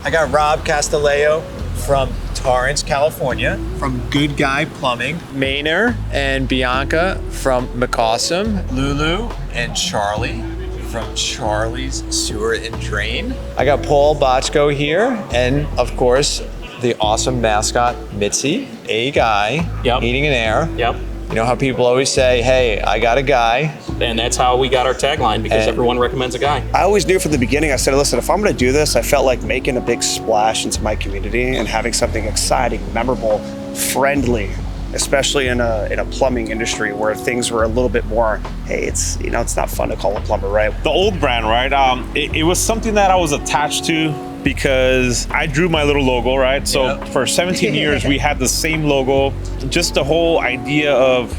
I got Rob Castaleo from Torrance, California, from Good Guy Plumbing, Maynard and Bianca from McAwesome, Lulu and Charlie from Charlie's Sewer and Drain. I got Paul Bochco here, and of course, the awesome mascot, Mitzi, a guy eating an air. Yep. You know how people always say, hey, I got a guy. And that's how we got our tagline, because everyone recommends a guy. I always knew from the beginning, I said, listen, if I'm gonna do this, I felt like making a big splash into my community and having something exciting, memorable, friendly, especially in a plumbing industry where things were a little bit more, hey, it's not fun to call a plumber, right? The old brand, right? It was something that I was attached to because I drew my little logo, right? So for 17 years, we had the same logo. Just the whole idea of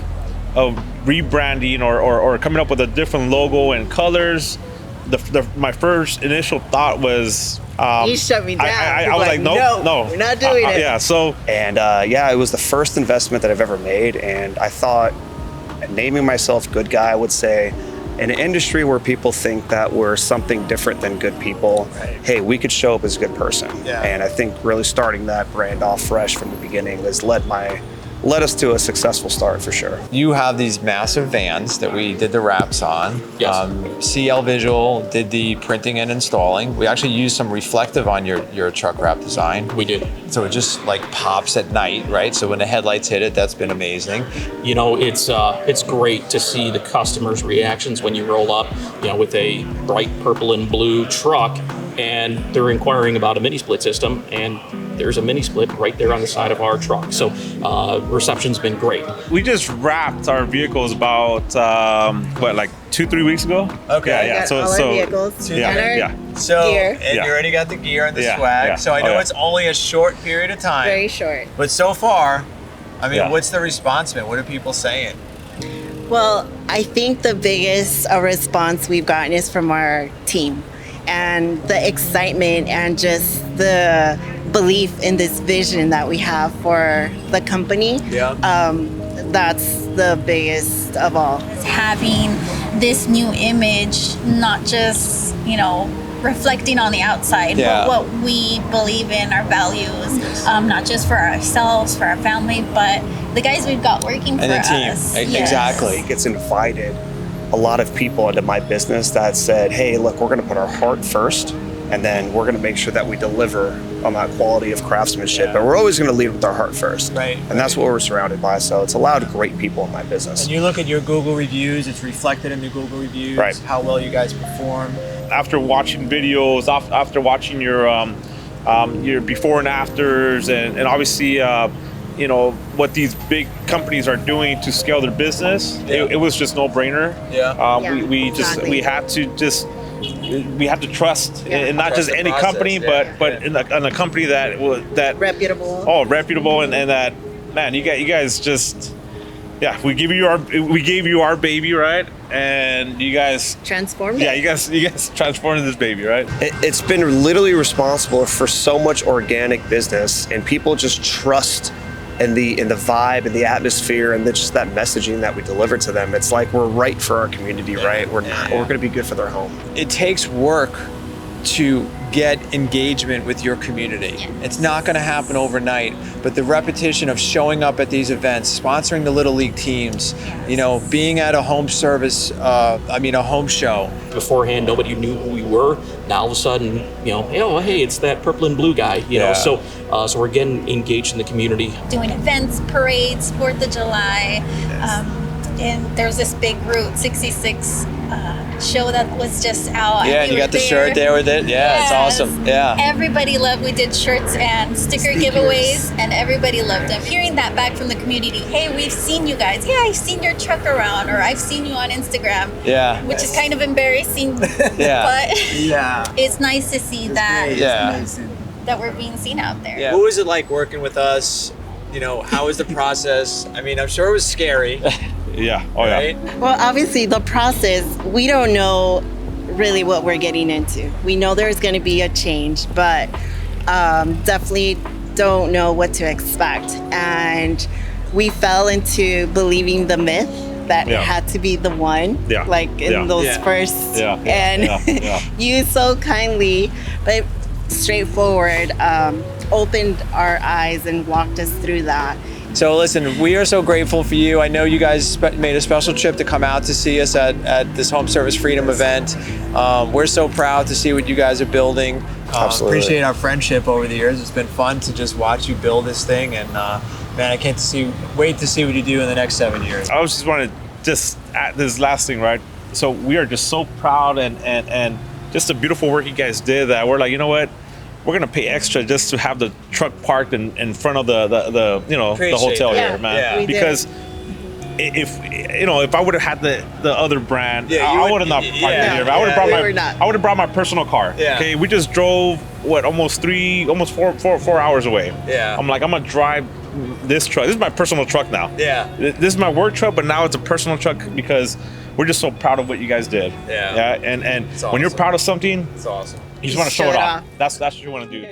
rebranding or coming up with a different logo and colors. My first initial thought was, you shut me down. I was like, no, we're not doing it. Yeah, so. And it was the first investment that I've ever made. And I thought, naming myself Good Guy, I would say, in an industry where people think that we're something different than good people, hey, we could show up as a good person. Yeah. And I think really starting that brand off fresh from the beginning has led us to a successful start for sure. You have these massive vans that we did the wraps on. Yes. CL Visual did the printing and installing. We actually used some reflective on your truck wrap design. We did. So it just like pops at night, right? So when the headlights hit it, that's been amazing. You know, it's great to see the customers' reactions when you roll up, with a bright purple and blue truck, and they're inquiring about a mini split system, and there's a mini split right there on the side of our truck. So reception's been great. We just wrapped our vehicles about, 2-3 weeks ago? Okay. Yeah. So all our vehicles. So, gear. and you already got the gear and the swag. Yeah. So I know it's only a short period of time. Very short. But so far, I mean, what's the response been? What are people saying? Well, I think the biggest response we've gotten is from our team, and the excitement and just the belief in this vision that we have for the company. That's the biggest of all. Having this new image, not just, reflecting on the outside, but what we believe in, our values, not just for ourselves, for our family, but the guys we've got working for us. And the team, exactly. It gets invited a lot of people into my business that said, hey, look, we're gonna put our heart first, and then we're gonna make sure that we deliver on that quality of craftsmanship. But we're always gonna lead with our heart first. Right. And that's what we're surrounded by. So it's a lot of great people in my business. And you look at your Google reviews, it's reflected in the Google reviews, how well you guys perform. After watching videos, after watching your before and afters, and obviously, what these big companies are doing to scale their business, it was just no brainer. We had to trust in not just any company, but in a company that reputable. Oh, reputable, and that, man, you guys just, we gave you our baby, right? And you guys transformed it. Yeah, you guys transformed this baby, right? It's been literally responsible for so much organic business, and people just trust in the vibe and the atmosphere and just that messaging that we deliver to them. It's like we're right for our community, right? We're going to be good for their home. It takes work to get engagement with your community. It's not going to happen overnight, but the repetition of showing up at these events, sponsoring the Little League teams, being at a home service, a home show. Beforehand, nobody knew who we were. Now all of a sudden, hey, it's that purple and blue guy, So we're getting engaged in the community. Doing events, parades, 4th of July. And there's this big Route 66 show that was just out. Yeah, and you got the shirt there with it. Yeah, it's awesome. Yeah. Everybody loved. We did shirts and sticker giveaways, and everybody loved them. Hearing that back from the community, hey, we've seen you guys. Yeah, I've seen your truck around, or I've seen you on Instagram. Yeah. Which is kind of embarrassing. But it's nice to see that. That we're being seen out there. Yeah. What was it like working with us? How was the process? I mean, I'm sure it was scary. Yeah. Oh, right? yeah. Well, obviously, the process, we don't know really what we're getting into. We know there's going to be a change, but definitely don't know what to expect. And we fell into believing the myth that it had to be the one, like in those first. And you so kindly, but straightforward, opened our eyes and walked us through that. So listen, we are so grateful for you. I know you guys made a special trip to come out to see us at this Home Service Freedom event. We're so proud to see what you guys are building. Absolutely. Appreciate our friendship over the years. It's been fun to just watch you build this thing, and man, I can't wait to see what you do in the next 7 years. I was just want to just add this last thing, right? So we are just so proud and just the beautiful work you guys did that we're like, you know what? We're gonna pay extra just to have the truck parked in front of the Appreciate the hotel that. here, man. Yeah. We did. Because if I would have had the other brand, Yeah, you I would- would have not parked yeah, it here. But I would have yeah, we were brought not. I would have brought my personal car. Yeah. Okay, we just drove almost 4 hours away. Yeah. I'm like, I'm gonna drive this truck. This is my personal truck now. Yeah. This is my work truck, but now it's a personal truck because we're just so proud of what you guys did. Yeah. Yeah. And It's when you're awesome. proud of something, It's awesome. you just want to show Show it it off. off. That's what you want to do.